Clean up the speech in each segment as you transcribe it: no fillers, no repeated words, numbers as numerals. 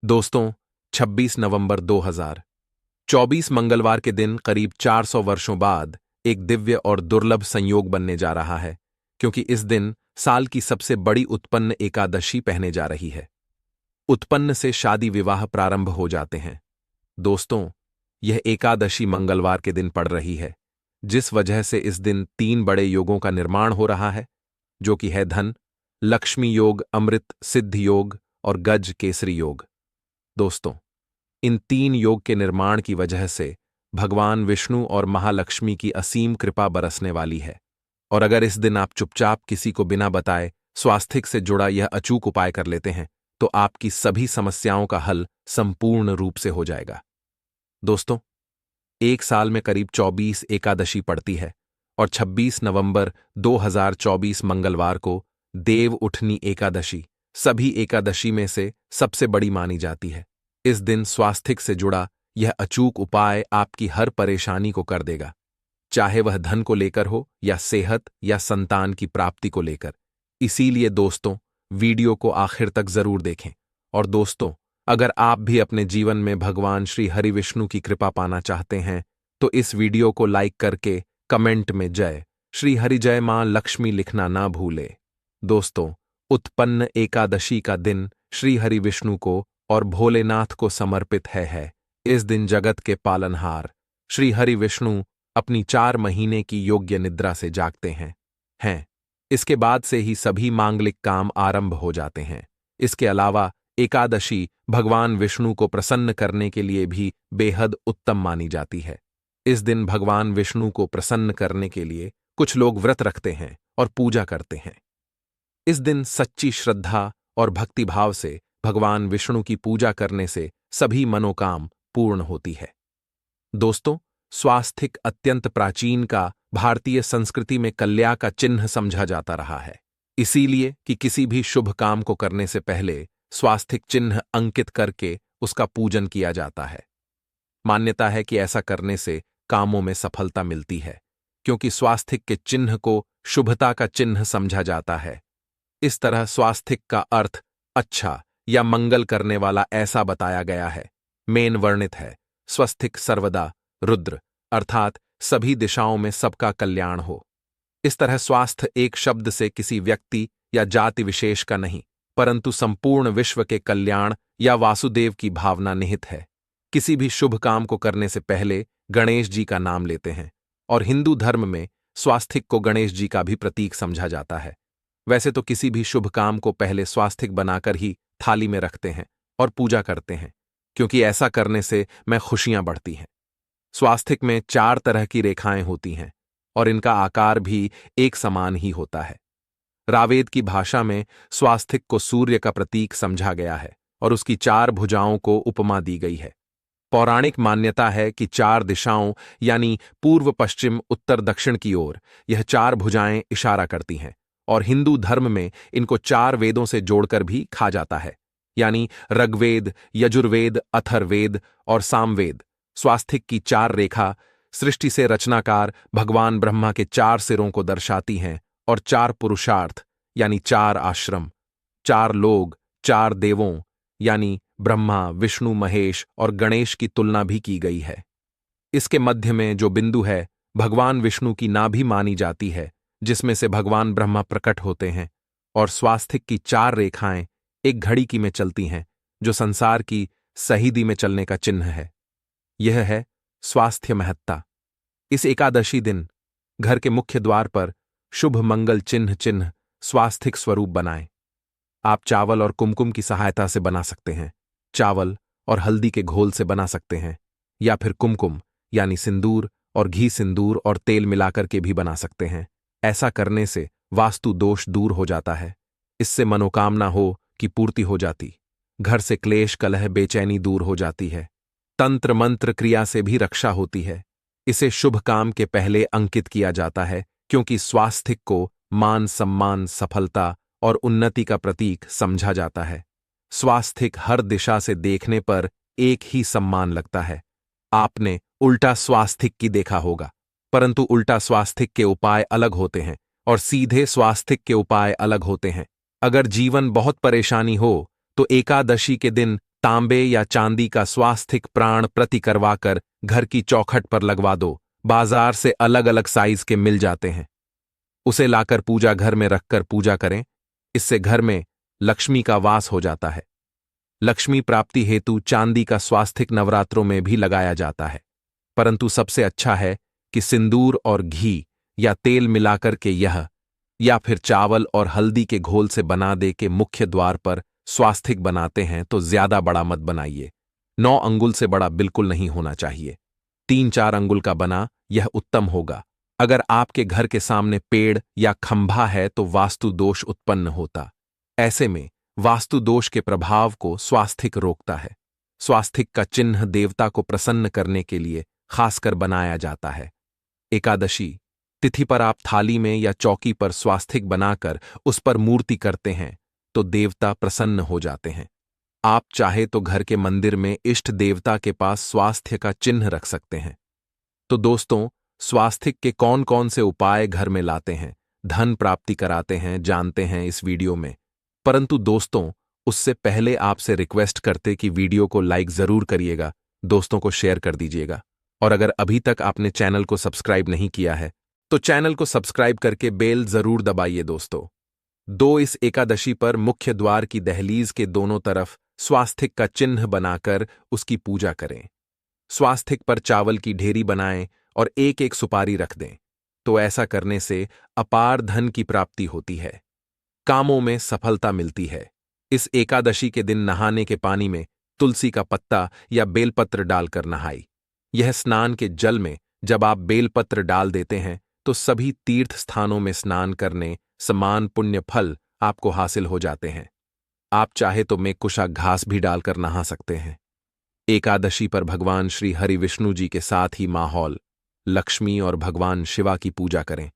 दोस्तों, 26 नवंबर 2024 मंगलवार के दिन करीब 400 वर्षों बाद एक दिव्य और दुर्लभ संयोग बनने जा रहा है, क्योंकि इस दिन साल की सबसे बड़ी उत्पन्न एकादशी पहने जा रही है। उत्पन्न से शादी विवाह प्रारंभ हो जाते हैं। दोस्तों, यह एकादशी मंगलवार के दिन पड़ रही है, जिस वजह से इस दिन 3 बड़े योगों का निर्माण हो रहा है, जो कि है धन, लक्ष्मी योग, अमृत सिद्ध योग और गज केसरी योग। दोस्तों, इन 3 योग के निर्माण की वजह से भगवान विष्णु और महालक्ष्मी की असीम कृपा बरसने वाली है। और अगर इस दिन आप चुपचाप किसी को बिना बताए स्वास्थ्य से जुड़ा यह अचूक उपाय कर लेते हैं, तो आपकी सभी समस्याओं का हल संपूर्ण रूप से हो जाएगा। दोस्तों, एक साल में करीब 24 एकादशी पड़ती है और 26 नवंबर 2024 मंगलवार को देव उठनी एकादशी सभी एकादशी में से सबसे बड़ी मानी जाती है। इस दिन स्वास्थ्य से जुड़ा यह अचूक उपाय आपकी हर परेशानी को कर देगा, चाहे वह धन को लेकर हो या सेहत या संतान की प्राप्ति को लेकर। इसीलिए दोस्तों, वीडियो को आखिर तक जरूर देखें। और दोस्तों, अगर आप भी अपने जीवन में भगवान श्री हरि विष्णु की कृपा पाना चाहते हैं, तो इस वीडियो को लाइक करके कमेंट में जय श्री हरि जय मां लक्ष्मी लिखना ना भूले। दोस्तों, उत्पन्न एकादशी का दिन श्री हरि विष्णु को और भोलेनाथ को समर्पित है। इस दिन जगत के पालनहार श्री हरि विष्णु अपनी 4 महीने की योग्य निद्रा से जागते हैं। इसके बाद से ही सभी मांगलिक काम आरंभ हो जाते हैं। इसके अलावा एकादशी भगवान विष्णु को प्रसन्न करने के लिए भी बेहद उत्तम मानी जाती है। इस दिन भगवान विष्णु को प्रसन्न करने के लिए कुछ लोग व्रत रखते हैं और पूजा करते हैं। इस दिन सच्ची श्रद्धा और भक्तिभाव से भगवान विष्णु की पूजा करने से सभी मनोकाम पूर्ण होती है। दोस्तों, स्वास्थ्य अत्यंत प्राचीन का भारतीय संस्कृति में कल्याण का चिन्ह समझा जाता रहा है। इसीलिए कि किसी भी शुभ काम को करने से पहले स्वास्थ्य चिन्ह अंकित करके उसका पूजन किया जाता है। मान्यता है कि ऐसा करने से कामों में सफलता मिलती है, क्योंकि स्वास्थ्य के चिन्ह को शुभता का चिन्ह समझा जाता है। इस तरह स्वास्थ्य का अर्थ अच्छा या मंगल करने वाला ऐसा बताया गया है। मेन वर्णित है स्वस्थिक सर्वदा रुद्र, अर्थात सभी दिशाओं में सबका कल्याण हो। इस तरह स्वास्थ्य एक शब्द से किसी व्यक्ति या जाति विशेष का नहीं, परंतु संपूर्ण विश्व के कल्याण या वासुदेव की भावना निहित है। किसी भी शुभ काम को करने से पहले गणेश जी का नाम लेते हैं, और हिंदू धर्म में स्वास्थिक को गणेश जी का भी प्रतीक समझा जाता है। वैसे तो किसी भी शुभ काम को पहले स्वास्थिक बनाकर ही थाली में रखते हैं और पूजा करते हैं, क्योंकि ऐसा करने से में खुशियां बढ़ती हैं। स्वास्थिक में 4 तरह की रेखाएं होती हैं और इनका आकार भी एक समान ही होता है। रावेद की भाषा में स्वास्थिक को सूर्य का प्रतीक समझा गया है और उसकी 4 भुजाओं को उपमा दी गई है। पौराणिक मान्यता है कि 4 दिशाओं यानी पूर्व, पश्चिम, उत्तर, दक्षिण की ओर यह 4 भुजाएं इशारा करती हैं, और हिंदू धर्म में इनको 4 वेदों से जोड़कर भी खा जाता है, यानी ऋग्वेद, यजुर्वेद, अथर्ववेद और सामवेद। स्वास्थिक की 4 रेखा सृष्टि से रचनाकार भगवान ब्रह्मा के 4 सिरों को दर्शाती हैं, और 4 पुरुषार्थ यानी 4 आश्रम, 4 लोग, 4 देवों यानी ब्रह्मा, विष्णु, महेश और गणेश की तुलना भी की गई है। इसके मध्य में जो बिंदु है भगवान विष्णु की नाभि मानी जाती है, जिसमें से भगवान ब्रह्मा प्रकट होते हैं। और स्वास्थिक की 4 रेखाएं एक घड़ी की में चलती हैं, जो संसार की सही में चलने का चिन्ह है। यह है स्वास्थ्य महत्ता। इस एकादशी दिन घर के मुख्य द्वार पर शुभ मंगल चिन्ह स्वास्थिक स्वरूप बनाएं। आप चावल और कुमकुम की सहायता से बना सकते हैं, चावल और हल्दी के घोल से बना सकते हैं, या फिर कुमकुम यानी सिंदूर और घी, सिंदूर और तेल मिलाकर के भी बना सकते हैं। ऐसा करने से वास्तु दोष दूर हो जाता है। इससे मनोकामना हो की पूर्ति हो जाती, घर से क्लेश, कलह, बेचैनी दूर हो जाती है। तंत्र मंत्र क्रिया से भी रक्षा होती है। इसे शुभ काम के पहले अंकित किया जाता है, क्योंकि स्वास्थ्य को मान, सम्मान, सफलता और उन्नति का प्रतीक समझा जाता है। स्वास्थ्य हर दिशा से देखने पर एक ही सम्मान लगता है। आपने उल्टा स्वास्थ्य की देखा होगा, परंतु उल्टा स्वास्थ्य के उपाय अलग होते हैं और सीधे स्वास्थ्य के उपाय अलग होते हैं। अगर जीवन बहुत परेशानी हो तो एकादशी के दिन तांबे या चांदी का स्वास्थिक प्राण प्रति करवाकर घर की चौखट पर लगवा दो। बाजार से अलग अलग साइज के मिल जाते हैं। उसे लाकर पूजा घर में रखकर पूजा करें। इससे घर में लक्ष्मी का वास हो जाता है। लक्ष्मी प्राप्ति हेतु चांदी का स्वास्थिक नवरात्रों में भी लगाया जाता है, परंतु सबसे अच्छा है कि सिंदूर और घी या तेल मिलाकर के यह या फिर चावल और हल्दी के घोल से बना दे के मुख्य द्वार पर स्वास्थिक बनाते हैं तो ज्यादा बड़ा मत बनाइए। 9 अंगुल से बड़ा बिल्कुल नहीं होना चाहिए। 3-4 अंगुल का बना यह उत्तम होगा। अगर आपके घर के सामने पेड़ या खंभा है तो वास्तु दोष उत्पन्न होता। ऐसे में वास्तु दोष के प्रभाव को स्वास्थिक रोकता है। स्वास्थिक का चिन्ह देवता को प्रसन्न करने के लिए खासकर बनाया जाता है। एकादशी तिथि पर आप थाली में या चौकी पर स्वास्थिक बनाकर उस पर मूर्ति करते हैं तो देवता प्रसन्न हो जाते हैं। आप चाहे तो घर के मंदिर में इष्ट देवता के पास स्वास्थ्य का चिन्ह रख सकते हैं। तो दोस्तों, स्वास्थिक के कौन कौन से उपाय घर में लाते हैं, धन प्राप्ति कराते हैं, जानते हैं इस वीडियो में। परंतु दोस्तों, उससे पहले आपसे रिक्वेस्ट करते कि वीडियो को लाइक जरूर करिएगा, दोस्तों को शेयर कर दीजिएगा, और अगर अभी तक आपने चैनल को सब्सक्राइब नहीं किया है तो चैनल को सब्सक्राइब करके बेल जरूर दबाइए। दोस्तों, इस एकादशी पर मुख्य द्वार की दहलीज के दोनों तरफ स्वास्थिक का चिन्ह बनाकर उसकी पूजा करें। स्वास्थिक पर चावल की ढेरी बनाएं और एक एक सुपारी रख दें। तो ऐसा करने से अपार धन की प्राप्ति होती है, कामों में सफलता मिलती है। इस एकादशी के दिन नहाने के पानी में तुलसी का पत्ता या बेलपत्र डालकर नहाई। यह स्नान के जल में जब आप बेलपत्र डाल देते हैं तो सभी तीर्थ स्थानों में स्नान करने समान पुण्य फल आपको हासिल हो जाते हैं। आप चाहे तो मेकुशा घास भी डालकर नहा सकते हैं। एकादशी पर भगवान श्री हरि विष्णु जी के साथ ही माहौल लक्ष्मी और भगवान शिवा की पूजा करें।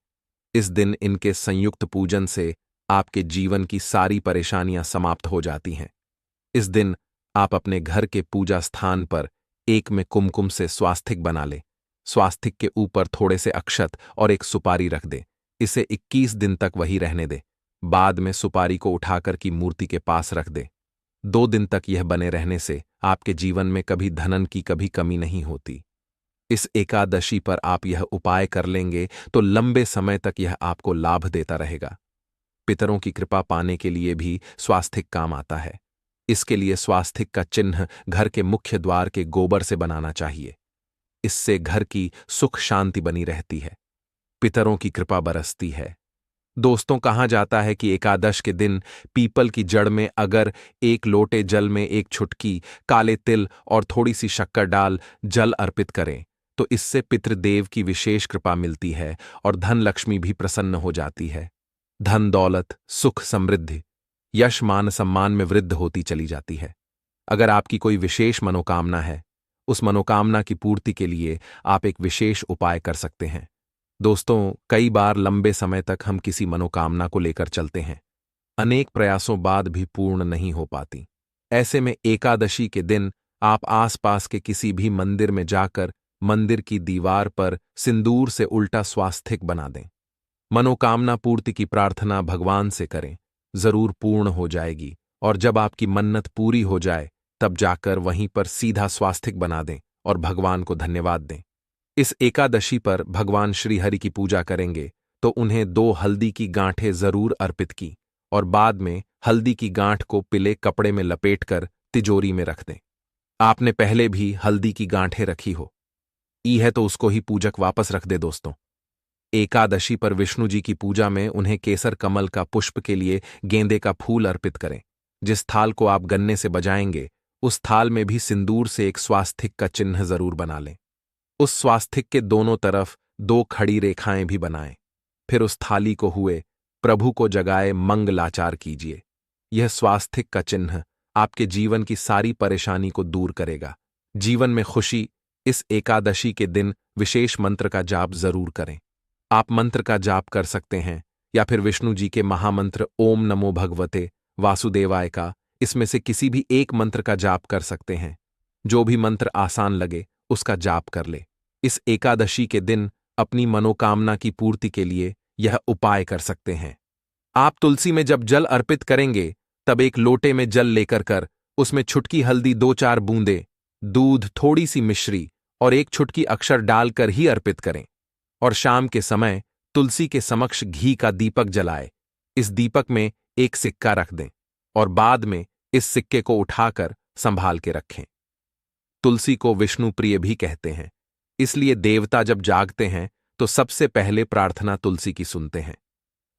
इस दिन इनके संयुक्त पूजन से आपके जीवन की सारी परेशानियां समाप्त हो जाती हैं। इस दिन आप अपने घर के पूजा स्थान पर एक में कुमकुम से स्वास्थिक बना लें। स्वास्थिक के ऊपर थोड़े से अक्षत और एक सुपारी रख दें। इसे 21 दिन तक वही रहने दें। बाद में सुपारी को उठाकर की मूर्ति के पास रख दें। 2 दिन तक यह बने रहने से आपके जीवन में कभी धनन की कभी कमी नहीं होती। इस एकादशी पर आप यह उपाय कर लेंगे तो लंबे समय तक यह आपको लाभ देता रहेगा। पितरों की कृपा पाने के लिए भी स्वास्थिक काम आता है। इसके लिए स्वास्थिक का चिन्ह घर के मुख्य द्वार के गोबर से बनाना चाहिए। इससे घर की सुख शांति बनी रहती है, पितरों की कृपा बरसती है। दोस्तों, कहा जाता है कि एकादश के दिन पीपल की जड़ में अगर 1 लोटे जल में 1 चुटकी काले तिल और थोड़ी सी शक्कर डाल जल अर्पित करें तो इससे पितृदेव की विशेष कृपा मिलती है और धन लक्ष्मी भी प्रसन्न हो जाती है। धन दौलत सुख समृद्धि यश मान सम्मान में वृद्धि होती चली जाती है। अगर आपकी कोई विशेष मनोकामना है, उस मनोकामना की पूर्ति के लिए आप एक विशेष उपाय कर सकते हैं। दोस्तों, कई बार लंबे समय तक हम किसी मनोकामना को लेकर चलते हैं, अनेक प्रयासों बाद भी पूर्ण नहीं हो पाती। ऐसे में एकादशी के दिन आप आसपास के किसी भी मंदिर में जाकर मंदिर की दीवार पर सिंदूर से उल्टा स्वास्थिक बना दें। मनोकामना पूर्ति की प्रार्थना भगवान से करें, जरूर पूर्ण हो जाएगी। और जब आपकी मन्नत पूरी हो जाए तब जाकर वहीं पर सीधा स्वास्थिक बना दें और भगवान को धन्यवाद दें। इस एकादशी पर भगवान श्री हरि की पूजा करेंगे तो उन्हें 2 हल्दी की गांठें जरूर अर्पित की और बाद में हल्दी की गांठ को पीले कपड़े में लपेटकर तिजोरी में रख दें। आपने पहले भी हल्दी की गांठें रखी हो है तो उसको ही पूजक वापस रख दे। दोस्तों, एकादशी पर विष्णु जी की पूजा में उन्हें केसर कमल का पुष्प के लिए गेंदे का फूल अर्पित करें। जिस थाल को आप गन्ने से बजाएंगे उस थाल में भी सिंदूर से एक स्वास्थिक का चिन्ह जरूर बना लें। उस स्वास्थिक के दोनों तरफ 2 खड़ी रेखाएं भी बनाएं। फिर उस थाली को हुए प्रभु को जगाए मंगलाचार कीजिए। यह स्वास्थिक का चिन्ह आपके जीवन की सारी परेशानी को दूर करेगा। जीवन में खुशी। इस एकादशी के दिन विशेष मंत्र का जाप जरूर करें। आप मंत्र का जाप कर सकते हैं या फिर विष्णु जी के महामंत्र ओम नमो भगवते वासुदेवाय का, इसमें से किसी भी एक मंत्र का जाप कर सकते हैं। जो भी मंत्र आसान लगे उसका जाप कर ले। इस एकादशी के दिन अपनी मनोकामना की पूर्ति के लिए यह उपाय कर सकते हैं। आप तुलसी में जब जल अर्पित करेंगे तब एक लोटे में जल लेकर उसमें छुटकी हल्दी, 2-4 बूंदे दूध, थोड़ी सी मिश्री और एक छुटकी अक्षर डालकर ही अर्पित करें। और शाम के समय तुलसी के समक्ष घी का दीपक जलाए। इस दीपक में एक सिक्का रख दें और बाद में इस सिक्के को उठाकर संभाल के रखें। तुलसी को विष्णु प्रिय भी कहते हैं, इसलिए देवता जब जागते हैं तो सबसे पहले प्रार्थना तुलसी की सुनते हैं।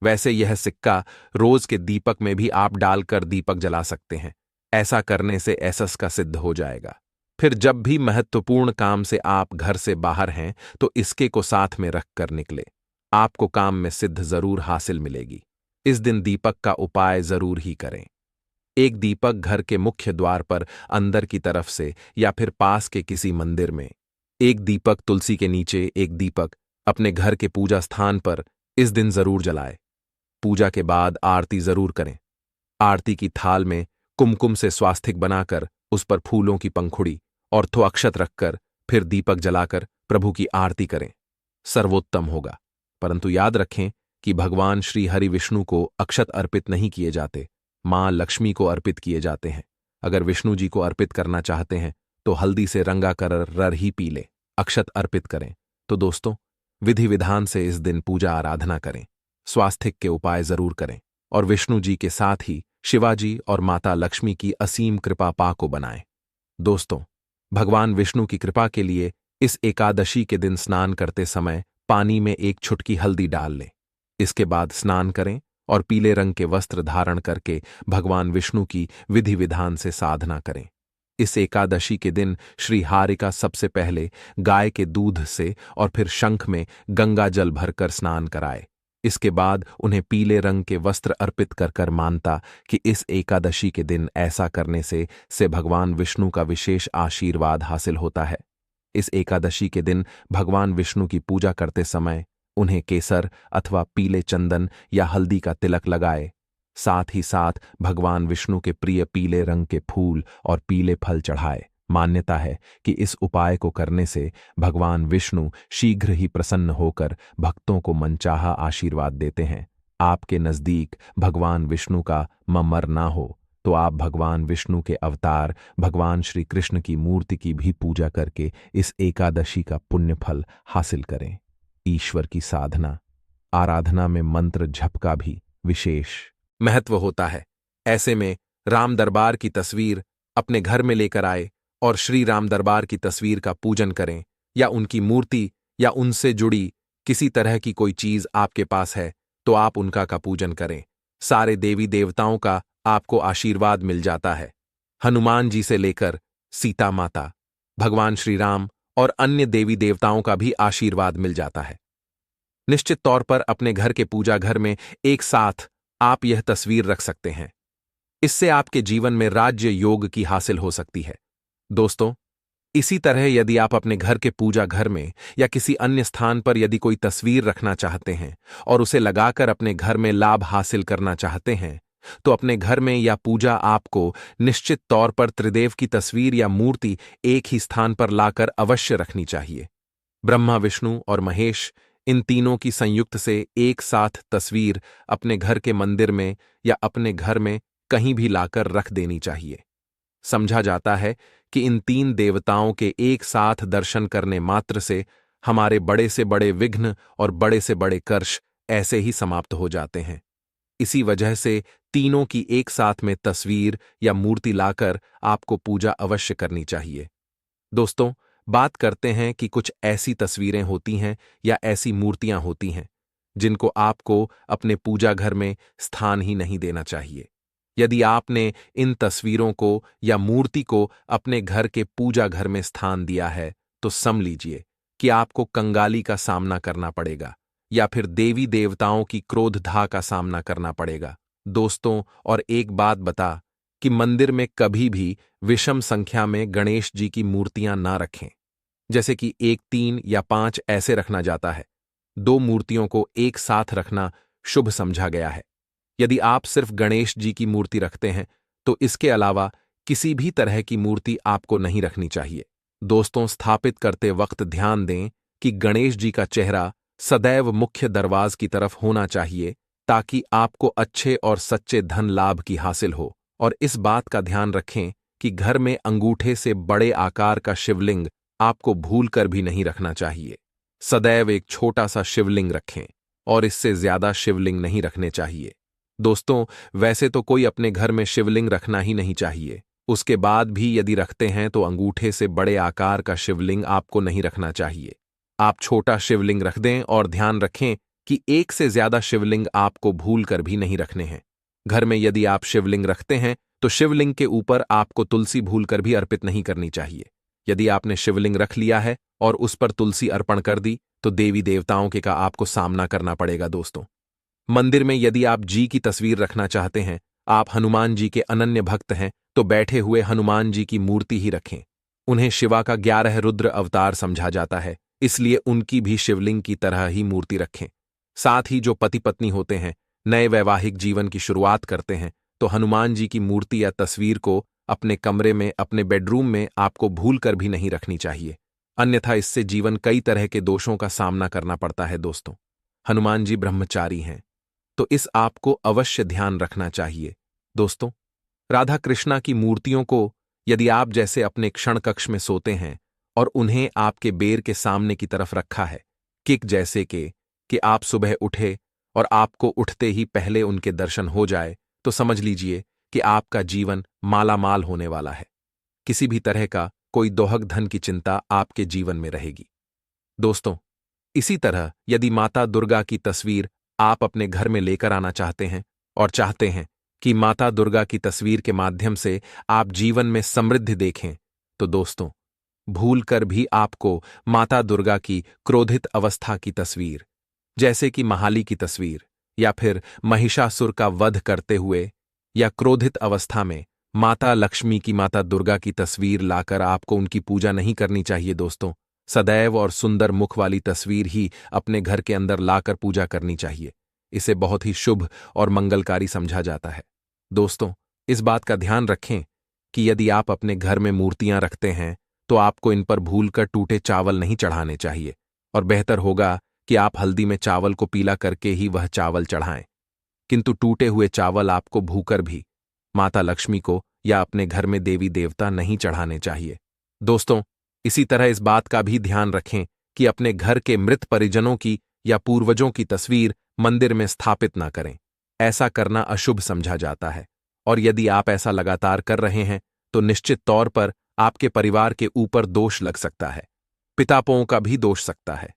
वैसे यह सिक्का रोज के दीपक में भी आप डालकर दीपक जला सकते हैं। ऐसा करने से एसएस का सिद्ध हो जाएगा। फिर जब भी महत्वपूर्ण काम से आप घर से बाहर हैं तो इसके को साथ में रखकर निकले। आपको काम में सिद्ध जरूर हासिल मिलेगी। इस दिन दीपक का उपाय जरूर ही करें। एक दीपक घर के मुख्य द्वार पर अंदर की तरफ से या फिर पास के किसी मंदिर में, एक दीपक तुलसी के नीचे, एक दीपक अपने घर के पूजा स्थान पर इस दिन जरूर जलाए। पूजा के बाद आरती जरूर करें। आरती की थाल में कुमकुम से स्वास्तिक बनाकर उस पर फूलों की पंखुड़ी और थो अक्षत रखकर फिर दीपक जलाकर प्रभु की आरती करें। सर्वोत्तम होगा। परंतु याद रखें कि भगवान श्री हरि विष्णु को अक्षत अर्पित नहीं किए जाते, मां लक्ष्मी को अर्पित किए जाते हैं। अगर विष्णु जी को अर्पित करना चाहते हैं तो हल्दी से रंगा कर रर ही पी ले, अक्षत अर्पित करें। तो दोस्तों, विधि विधान से इस दिन पूजा आराधना करें, स्वास्तिक के उपाय जरूर करें और विष्णु जी के साथ ही शिवाजी और माता लक्ष्मी की असीम कृपा पा को बनाएं। दोस्तों, भगवान विष्णु की कृपा के लिए इस एकादशी के दिन स्नान करते समय पानी में एक छुटकी हल्दी डाल लें। इसके बाद स्नान करें और पीले रंग के वस्त्र धारण करके भगवान विष्णु की विधि विधान से साधना करें। इस एकादशी के दिन श्री हरि का सबसे पहले गाय के दूध से और फिर शंख में गंगा जल भरकर स्नान कराए। इसके बाद उन्हें पीले रंग के वस्त्र अर्पित कर कर मानता कि इस एकादशी के दिन ऐसा करने से भगवान विष्णु का विशेष आशीर्वाद हासिल होता है। इस एकादशी के दिन भगवान विष्णु की पूजा करते समय उन्हें केसर अथवा पीले चंदन या हल्दी का तिलक लगाए। साथ ही साथ भगवान विष्णु के प्रिय पीले रंग के फूल और पीले फल चढ़ाए। मान्यता है कि इस उपाय को करने से भगवान विष्णु शीघ्र ही प्रसन्न होकर भक्तों को मनचाहा आशीर्वाद देते हैं। आपके नजदीक भगवान विष्णु का ममर ना हो तो आप भगवान विष्णु के अवतार भगवान श्री कृष्ण की मूर्ति की भी पूजा करके इस एकादशी का पुण्य फल हासिल करें। ईश्वर की साधना आराधना में मंत्र जप का भी विशेष महत्व होता है। ऐसे में राम दरबार की तस्वीर अपने घर में लेकर आए और श्री राम दरबार की तस्वीर का पूजन करें, या उनकी मूर्ति या उनसे जुड़ी किसी तरह की कोई चीज आपके पास है तो आप उनका का पूजन करें। सारे देवी देवताओं का आपको आशीर्वाद मिल जाता है। हनुमान जी से लेकर सीता माता, भगवान श्री राम और अन्य देवी देवताओं का भी आशीर्वाद मिल जाता है। निश्चित तौर पर अपने घर के पूजा घर में एक साथ आप यह तस्वीर रख सकते हैं। इससे आपके जीवन में राज्य योग की हासिल हो सकती है। दोस्तों, इसी तरह यदि आप अपने घर के पूजा घर में या किसी अन्य स्थान पर यदि कोई तस्वीर रखना चाहते हैं और उसे लगाकर अपने घर में लाभ हासिल करना चाहते हैं तो अपने घर में या पूजा आपको निश्चित तौर पर त्रिदेव की तस्वीर या मूर्ति एक ही स्थान पर लाकर अवश्य रखनी चाहिए। ब्रह्मा, विष्णु और महेश, इन तीनों की संयुक्त से एक साथ तस्वीर अपने घर के मंदिर में या अपने घर में कहीं भी लाकर रख देनी चाहिए। समझा जाता है कि इन तीन देवताओं के एक साथ दर्शन करने मात्र से हमारे बड़े से बड़े विघ्न और बड़े से बड़े कर्ष ऐसे ही समाप्त हो जाते हैं। इसी वजह से तीनों की एक साथ में तस्वीर या मूर्ति लाकर आपको पूजा अवश्य करनी चाहिए। दोस्तों, बात करते हैं कि कुछ ऐसी तस्वीरें होती हैं या ऐसी मूर्तियां होती हैं जिनको आपको अपने पूजा घर में स्थान ही नहीं देना चाहिए। यदि आपने इन तस्वीरों को या मूर्ति को अपने घर के पूजा घर में स्थान दिया है तो समझ लीजिए कि आपको कंगाली का सामना करना पड़ेगा या फिर देवी देवताओं की क्रोधधा का सामना करना पड़ेगा। दोस्तों, और एक बात बता कि मंदिर में कभी भी विषम संख्या में गणेश जी की मूर्तियां ना रखें। जैसे कि 1, 3 या 5 ऐसे रखना जाता है। 2 मूर्तियों को एक साथ रखना शुभ समझा गया है। यदि आप सिर्फ गणेश जी की मूर्ति रखते हैं तो इसके अलावा किसी भी तरह की मूर्ति आपको नहीं रखनी चाहिए। दोस्तों, स्थापित करते वक्त ध्यान दें कि गणेश जी का चेहरा सदैव मुख्य दरवाज की तरफ होना चाहिए ताकि आपको अच्छे और सच्चे धन लाभ की हासिल हो। और इस बात का ध्यान रखें कि घर में अंगूठे से बड़े आकार का शिवलिंग आपको भूलकर भी नहीं रखना चाहिए। सदैव एक छोटा सा शिवलिंग रखें और इससे ज्यादा शिवलिंग नहीं रखने चाहिए। दोस्तों, वैसे तो कोई अपने घर में शिवलिंग रखना ही नहीं चाहिए, उसके बाद भी यदि रखते हैं तो अंगूठे से बड़े आकार का शिवलिंग आपको नहीं रखना चाहिए। आप छोटा शिवलिंग रख दें और ध्यान रखें कि एक से ज्यादा शिवलिंग आपको भूलकर भी नहीं रखने हैं। घर में यदि आप शिवलिंग रखते हैं तो शिवलिंग के ऊपर आपको तुलसी भूलकर भी अर्पित नहीं करनी चाहिए। यदि आपने शिवलिंग रख लिया है और उस पर तुलसी अर्पण कर दी तो देवी देवताओं के का आपको सामना करना पड़ेगा। दोस्तों, मंदिर में यदि आप जी की तस्वीर रखना चाहते हैं, आप हनुमान जी के अनन्य भक्त हैं, तो बैठे हुए हनुमान जी की मूर्ति ही रखें। उन्हें शिवा का 11 रुद्र अवतार समझा जाता है, इसलिए उनकी भी शिवलिंग की तरह ही मूर्ति रखें। साथ ही जो पति पत्नी होते हैं, नए वैवाहिक जीवन की शुरुआत करते हैं, तो हनुमान जी की मूर्ति या तस्वीर को अपने कमरे में, अपने बेडरूम में आपको भूलकर भी नहीं रखनी चाहिए, अन्यथा इससे जीवन कई तरह के दोषों का सामना करना पड़ता है। दोस्तों, हनुमान जी ब्रह्मचारी हैं, तो इस आपको अवश्य ध्यान रखना चाहिए। दोस्तों, राधा कृष्णा की मूर्तियों को यदि आप जैसे अपने क्षण कक्ष में सोते हैं और उन्हें आपके बेर के सामने की तरफ रखा है, किक जैसे कि आप सुबह उठे और आपको उठते ही पहले उनके दर्शन हो जाए, तो समझ लीजिए कि आपका जीवन मालामाल होने वाला है। किसी भी तरह का कोई दोहक धन की चिंता आपके जीवन में रहेगी। दोस्तों, इसी तरह यदि माता दुर्गा की तस्वीर आप अपने घर में लेकर आना चाहते हैं और चाहते हैं कि माता दुर्गा की तस्वीर के माध्यम से आप जीवन में समृद्धि देखें, तो दोस्तों, भूलकर भी आपको माता दुर्गा की क्रोधित अवस्था की तस्वीर, जैसे कि महाली की तस्वीर या फिर महिषासुर का वध करते हुए या क्रोधित अवस्था में माता लक्ष्मी की, माता दुर्गा की तस्वीर लाकर आपको उनकी पूजा नहीं करनी चाहिए। दोस्तों, सदैव और सुंदर मुख वाली तस्वीर ही अपने घर के अंदर लाकर पूजा करनी चाहिए। इसे बहुत ही शुभ और मंगलकारी समझा जाता है। दोस्तों, इस बात का ध्यान रखें कि यदि आप अपने घर में मूर्तियां रखते हैं तो आपको इन पर भूलकर टूटे चावल नहीं चढ़ाने चाहिए, और बेहतर होगा कि आप हल्दी में चावल को पीला करके ही वह चावल चढ़ाएं। किंतु टूटे हुए चावल आपको भूकर भी माता लक्ष्मी को या अपने घर में देवी देवता नहीं चढ़ाने चाहिए। दोस्तों, इसी तरह इस बात का भी ध्यान रखें कि अपने घर के मृत परिजनों की या पूर्वजों की तस्वीर मंदिर में स्थापित ना करें। ऐसा करना अशुभ समझा जाता है, और यदि आप ऐसा लगातार कर रहे हैं तो निश्चित तौर पर आपके परिवार के ऊपर दोष लग सकता है, पितापों का भी दोष सकता है।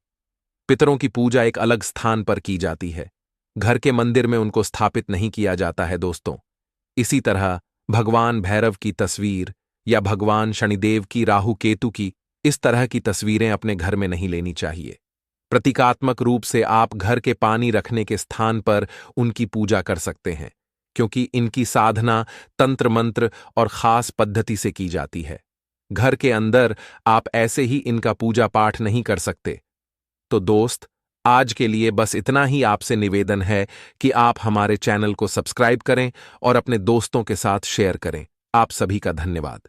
पितरों की पूजा एक अलग स्थान पर की जाती है, घर के मंदिर में उनको स्थापित नहीं किया जाता है। दोस्तों, इसी तरह भगवान भैरव की तस्वीर या भगवान शनिदेव की, राहु केतु की, इस तरह की तस्वीरें अपने घर में नहीं लेनी चाहिए। प्रतीकात्मक रूप से आप घर के पानी रखने के स्थान पर उनकी पूजा कर सकते हैं, क्योंकि इनकी साधना तंत्र मंत्र और खास पद्धति से की जाती है। घर के अंदर आप ऐसे ही इनका पूजा पाठ नहीं कर सकते। तो दोस्त, आज के लिए बस इतना ही आपसे निवेदन है कि आप हमारे चैनल को सब्सक्राइब करें और अपने दोस्तों के साथ शेयर करें। आप सभी का धन्यवाद।